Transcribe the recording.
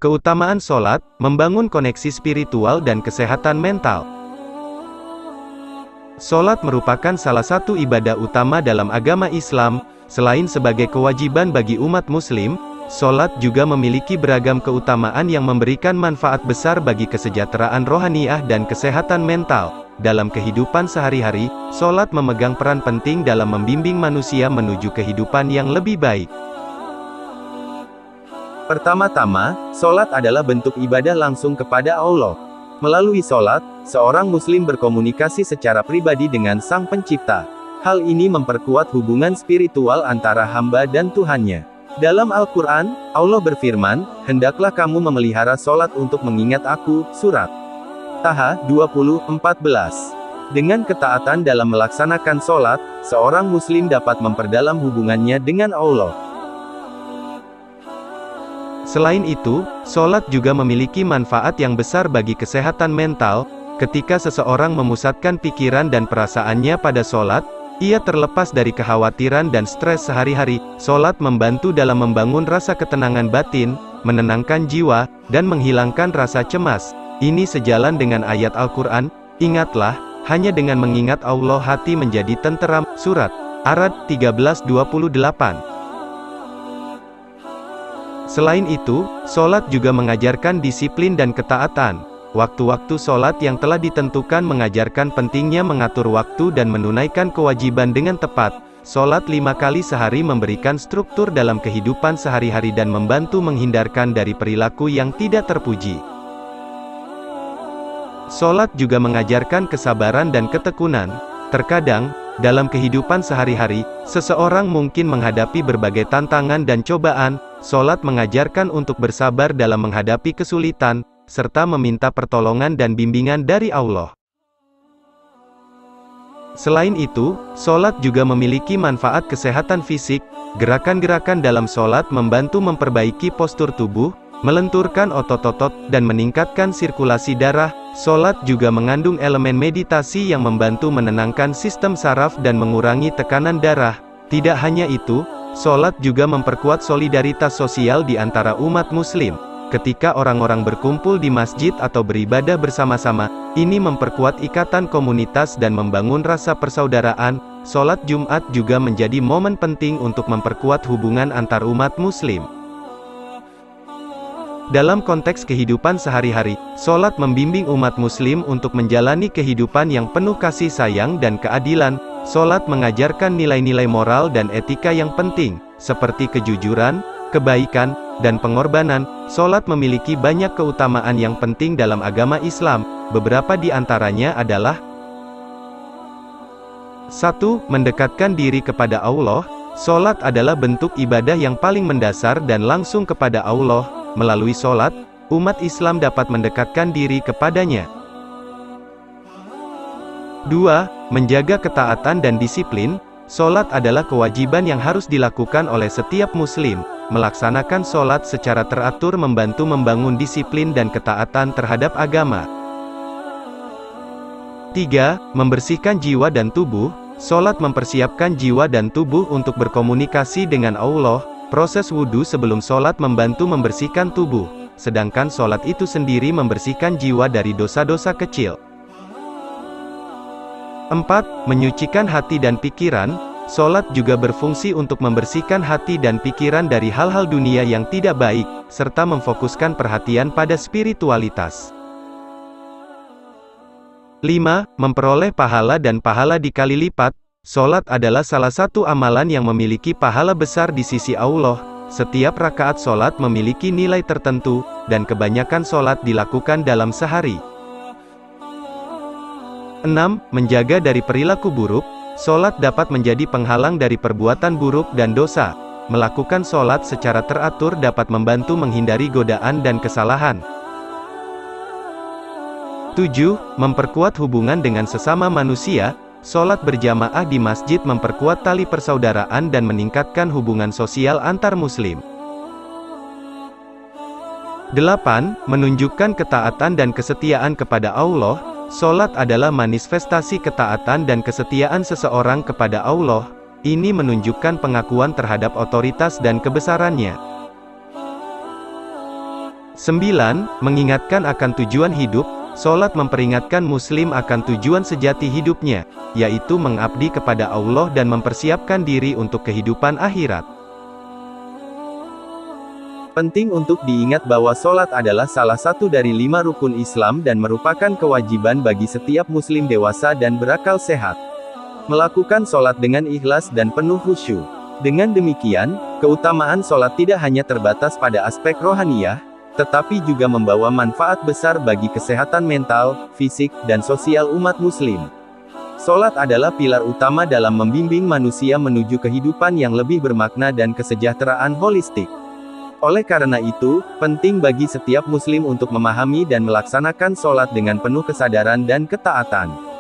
Keutamaan sholat, membangun koneksi spiritual dan kesehatan mental. Sholat merupakan salah satu ibadah utama dalam agama Islam. Selain sebagai kewajiban bagi umat muslim, sholat juga memiliki beragam keutamaan yang memberikan manfaat besar bagi kesejahteraan rohaniah dan kesehatan mental. Dalam kehidupan sehari-hari, sholat memegang peran penting dalam membimbing manusia menuju kehidupan yang lebih baik. Pertama-tama, sholat adalah bentuk ibadah langsung kepada Allah. Melalui sholat, seorang muslim berkomunikasi secara pribadi dengan Sang Pencipta. Hal ini memperkuat hubungan spiritual antara hamba dan Tuhannya. Dalam Al-Quran, Allah berfirman, "Hendaklah kamu memelihara sholat untuk mengingat Aku." Surat Taha 20:14. Dengan ketaatan dalam melaksanakan sholat, seorang muslim dapat memperdalam hubungannya dengan Allah. Selain itu, sholat juga memiliki manfaat yang besar bagi kesehatan mental. Ketika seseorang memusatkan pikiran dan perasaannya pada sholat, ia terlepas dari kekhawatiran dan stres sehari-hari. Sholat membantu dalam membangun rasa ketenangan batin, menenangkan jiwa, dan menghilangkan rasa cemas. Ini sejalan dengan ayat Al-Quran, "Ingatlah, hanya dengan mengingat Allah hati menjadi tenteram." Surat Ar-Ra'd 13:28. Selain itu, sholat juga mengajarkan disiplin dan ketaatan. Waktu-waktu sholat yang telah ditentukan mengajarkan pentingnya mengatur waktu dan menunaikan kewajiban dengan tepat. Sholat 5 kali sehari memberikan struktur dalam kehidupan sehari-hari dan membantu menghindarkan dari perilaku yang tidak terpuji. Sholat juga mengajarkan kesabaran dan ketekunan. Terkadang, dalam kehidupan sehari-hari, seseorang mungkin menghadapi berbagai tantangan dan cobaan. Sholat mengajarkan untuk bersabar dalam menghadapi kesulitan, serta meminta pertolongan dan bimbingan dari Allah. Selain itu, sholat juga memiliki manfaat kesehatan fisik. Gerakan-gerakan dalam sholat membantu memperbaiki postur tubuh, melenturkan otot-otot, dan meningkatkan sirkulasi darah. Sholat juga mengandung elemen meditasi yang membantu menenangkan sistem saraf dan mengurangi tekanan darah. Tidak hanya itu, sholat juga memperkuat solidaritas sosial di antara umat muslim. Ketika orang-orang berkumpul di masjid atau beribadah bersama-sama, ini memperkuat ikatan komunitas dan membangun rasa persaudaraan. Sholat Jumat juga menjadi momen penting untuk memperkuat hubungan antar umat muslim. Dalam konteks kehidupan sehari-hari, sholat membimbing umat muslim untuk menjalani kehidupan yang penuh kasih sayang dan keadilan. Sholat mengajarkan nilai-nilai moral dan etika yang penting, seperti kejujuran, kebaikan, dan pengorbanan. Sholat memiliki banyak keutamaan yang penting dalam agama Islam. Beberapa di antaranya adalah: 1. Mendekatkan diri kepada Allah. Sholat adalah bentuk ibadah yang paling mendasar dan langsung kepada Allah. Melalui sholat, umat Islam dapat mendekatkan diri kepadanya. 2. Menjaga ketaatan dan disiplin. Sholat adalah kewajiban yang harus dilakukan oleh setiap muslim. Melaksanakan sholat secara teratur membantu membangun disiplin dan ketaatan terhadap agama. 3. Membersihkan jiwa dan tubuh. Sholat mempersiapkan jiwa dan tubuh untuk berkomunikasi dengan Allah. Proses wudhu sebelum sholat membantu membersihkan tubuh, sedangkan sholat itu sendiri membersihkan jiwa dari dosa-dosa kecil. 4. Menyucikan hati dan pikiran. Sholat juga berfungsi untuk membersihkan hati dan pikiran dari hal-hal dunia yang tidak baik, serta memfokuskan perhatian pada spiritualitas. 5. Memperoleh pahala dan pahala dikali lipat. Sholat adalah salah satu amalan yang memiliki pahala besar di sisi Allah. Setiap rakaat sholat memiliki nilai tertentu, dan kebanyakan sholat dilakukan dalam sehari. 6. Menjaga dari perilaku buruk. Sholat dapat menjadi penghalang dari perbuatan buruk dan dosa. Melakukan sholat secara teratur dapat membantu menghindari godaan dan kesalahan. 7. Memperkuat hubungan dengan sesama manusia. Sholat berjamaah di masjid memperkuat tali persaudaraan dan meningkatkan hubungan sosial antar muslim. 8. Menunjukkan ketaatan dan kesetiaan kepada Allah. Sholat adalah manifestasi ketaatan dan kesetiaan seseorang kepada Allah. Ini menunjukkan pengakuan terhadap otoritas dan kebesarannya. 9. Mengingatkan akan tujuan hidup. Sholat memperingatkan muslim akan tujuan sejati hidupnya, yaitu mengabdi kepada Allah dan mempersiapkan diri untuk kehidupan akhirat. Penting untuk diingat bahwa sholat adalah salah satu dari 5 rukun Islam dan merupakan kewajiban bagi setiap muslim dewasa dan berakal sehat. Melakukan sholat dengan ikhlas dan penuh khusyuk. Dengan demikian, keutamaan sholat tidak hanya terbatas pada aspek rohaniyah, tetapi juga membawa manfaat besar bagi kesehatan mental, fisik, dan sosial umat muslim. Sholat adalah pilar utama dalam membimbing manusia menuju kehidupan yang lebih bermakna dan kesejahteraan holistik. Oleh karena itu, penting bagi setiap muslim untuk memahami dan melaksanakan sholat dengan penuh kesadaran dan ketaatan.